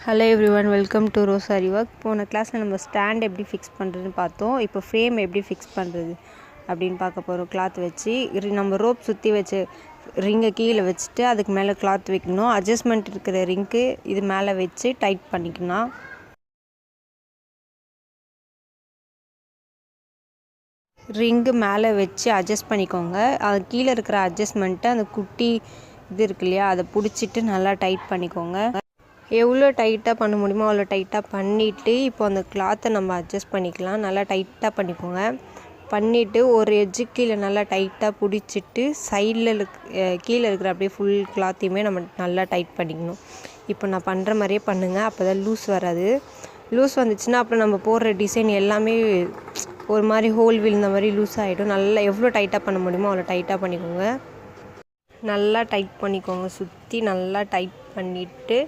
Hello everyone, welcome to Rosary work. போன கிளாஸில் நம்ம ஸ்டாண்ட் எப்படி ஃபிக்ஸ் பண்ணுறதுன்னு பார்த்தோம். இப்போ ஃப்ரேம் எப்படி ஃபிக்ஸ் பண்ணுறது அப்படின்னு பார்க்க போகிறோம். கிளாத் வச்சு நம்ம ரோப் சுற்றி வச்சு ரிங்கை கீழே வச்சுட்டு அதுக்கு மேலே கிளாத் வைக்கணும். அட்ஜஸ்ட்மெண்ட் இருக்கிற ரிங்க்கு இது மேலே வச்சு டைட் பண்ணிக்கணும். ரிங்கு மேலே வச்சு அட்ஜஸ்ட் பண்ணிக்கோங்க. அது கீழே இருக்கிற அட்ஜஸ்ட்மெண்ட்டை அந்த குட்டி இது இருக்கு இல்லையா, அதை பிடிச்சிட்டு நல்லா டைட் பண்ணிக்கோங்க. எவ்வளோ டைட்டாக பண்ண முடியுமோ அவ்வளோ டைட்டாக பண்ணிவிட்டு இப்போ அந்த கிளாத்தை நம்ம அட்ஜஸ்ட் பண்ணிக்கலாம். நல்லா டைட்டாக பண்ணிக்கோங்க. பண்ணிவிட்டு ஒரு எட்ஜு கீழே நல்லா டைட்டாக பிடிச்சிட்டு சைடில் கீழே இருக்கிற அப்படியே ஃபுல் கிளாத்தையுமே நம்ம நல்லா டைட் பண்ணிக்கணும். இப்போ நான் பண்ணுற மாதிரியே பண்ணுங்கள், அப்போ தான் லூஸ் வராது. லூஸ் வந்துச்சுன்னா அப்புறம் நம்ம போடுற டிசைன் எல்லாமே ஒரு மாதிரி ஹோல் விழுந்த மாதிரி லூஸ் ஆகிடும். நல்லா எவ்வளோ டைட்டாக பண்ண முடியுமோ அவ்வளோ டைட்டாக பண்ணிக்கோங்க. நல்லா டைட் பண்ணிக்கோங்க. சுற்றி நல்லா டைட் பண்ணிவிட்டு